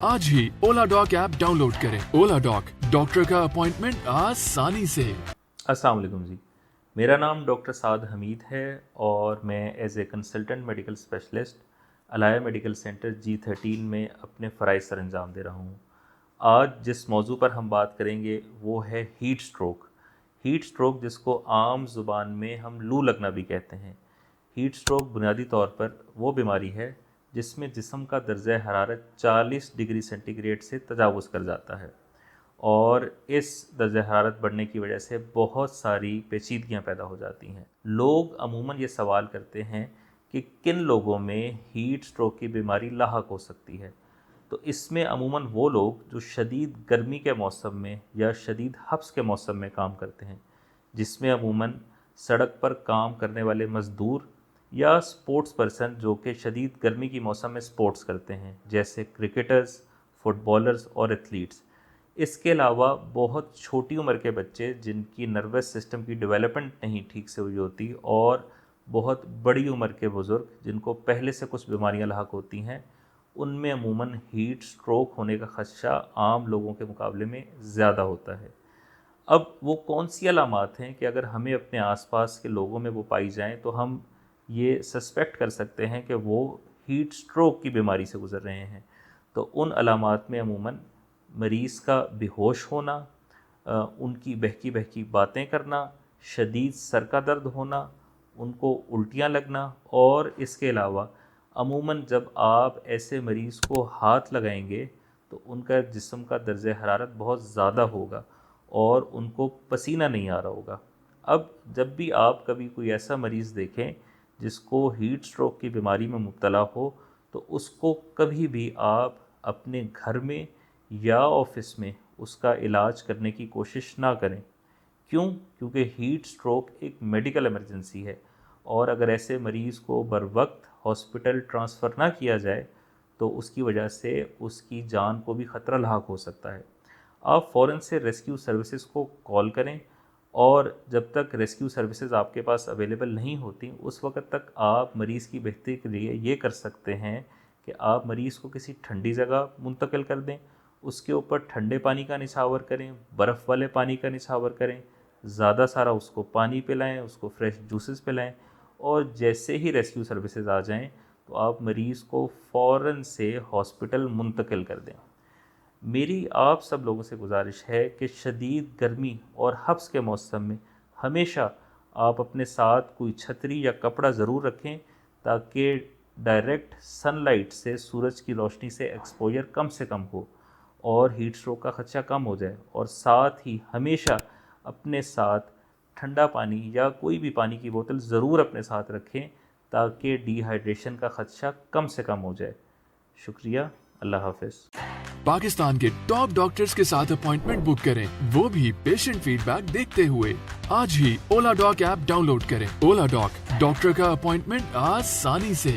आज ही ओला dock app download करें। ओला dock, doctor का अपॉइंटमेंट आसानी से। अस्सलाम वालेकुम जी, मेरा नाम डॉक्टर साद हमीद है और मैं as a consultant medical specialist Alaya medical centre G13 में अपने फ़राइज़ सर अंजाम दे रहा हूँ। आज जिस मौजू पर हम बात करेंगे वो है हीट स्ट्रोक। हीट स्ट्रोक जिसको आम ज़ुबान में हम लू लगना भी कहते हैं। हीट स्ट्रोक बुनियादी तौर पर वो बीमारी है जिसमें जिस्म का दर्जा हरारत 40 डिग्री सेंटीग्रेड से तजावुज़ कर जाता है और इस दर्जा हरारत बढ़ने की वजह से बहुत सारी पेचीदगियाँ पैदा हो जाती हैं। लोग अमूमन ये सवाल करते हैं कि किन लोगों में हीट स्ट्रोक की बीमारी लाहक हो सकती है। तो इसमें अमूमन वो लोग जो शदीद गर्मी के मौसम में या शदीद हब्स के मौसम में काम करते हैं, जिसमें अमूमन सड़क पर काम करने वाले मज़दूर या स्पोर्ट्स पर्सन जो कि शदीद गर्मी की मौसम में स्पोर्ट्स करते हैं, जैसे क्रिकेटर्स, फुटबॉलर्स और एथलीट्स। इसके अलावा बहुत छोटी उम्र के बच्चे जिनकी नर्वस सिस्टम की डेवलपमेंट नहीं ठीक से हुई होती और बहुत बड़ी उम्र के बुज़ुर्ग जिनको पहले से कुछ बीमारियां लाहक होती हैं, उनमें अमूमन हीट स्ट्रोक होने का ख़दशा आम लोगों के मुकाबले में ज़्यादा होता है। अब वो कौन सी अलामात हैं कि अगर हमें अपने आसपास के लोगों में वो पाई जाएं तो हम ये सस्पेक्ट कर सकते हैं कि वो हीट स्ट्रोक की बीमारी से गुज़र रहे हैं। तो उन अलामात में अमूमन मरीज़ का बेहोश होना, उनकी बहकी बहकी बातें करना, शदीद सर का दर्द होना, उनको उल्टियाँ लगना और इसके अलावा अमूमन जब आप ऐसे मरीज़ को हाथ लगाएंगे तो उनका जिस्म का दर्जा हरारत बहुत ज़्यादा होगा और उनको पसीना नहीं आ रहा होगा। अब जब भी आप कभी कोई ऐसा मरीज़ देखें जिसको हीट स्ट्रोक की बीमारी में मुब्तला हो तो उसको कभी भी आप अपने घर में या ऑफिस में उसका इलाज करने की कोशिश ना करें। क्यों? क्योंकि हीट स्ट्रोक एक मेडिकल इमरजेंसी है और अगर ऐसे मरीज़ को बर वक्त हॉस्पिटल ट्रांसफ़र ना किया जाए तो उसकी वजह से उसकी जान को भी ख़तरा लाहक हो सकता है। आप फ़ौरन से रेस्क्यू सर्विसेज को कॉल करें और जब तक रेस्क्यू सर्विसेज आपके पास अवेलेबल नहीं होती उस वक्त तक आप मरीज़ की बेहतरी के लिए ये कर सकते हैं कि आप मरीज़ को किसी ठंडी जगह मुंतकिल कर दें, उसके ऊपर ठंडे पानी का निछावर करें, बर्फ़ वाले पानी का निछावर करें, ज़्यादा सारा उसको पानी पिलाएं, उसको फ्रेश जूसेस पिलाएं और जैसे ही रेस्क्यू सर्विसेज आ जाएं तो आप मरीज़ को फ़ौरन से हॉस्पिटल मुंतकिल कर दें। मेरी आप सब लोगों से गुजारिश है कि शदीद गर्मी और हब्स के मौसम में हमेशा आप अपने साथ कोई छतरी या कपड़ा ज़रूर रखें ताकि डायरेक्ट सनलाइट से, सूरज की रोशनी से एक्सपोजर कम से कम हो और हीट स्ट्रोक का ख़दशा कम हो जाए। और साथ ही हमेशा अपने साथ ठंडा पानी या कोई भी पानी की बोतल ज़रूर अपने साथ रखें ताकि डिहाइड्रेशन का ख़दशा कम से कम हो जाए। शुक्रिया, अल्लाह हाफ़िज़। पाकिस्तान के टॉप डॉक्टर्स के साथ अपॉइंटमेंट बुक करें, वो भी पेशेंट फीडबैक देखते हुए। आज ही ओला डॉक ऐप डाउनलोड करें। ओला डॉक, डॉक्टर का अपॉइंटमेंट आसानी से।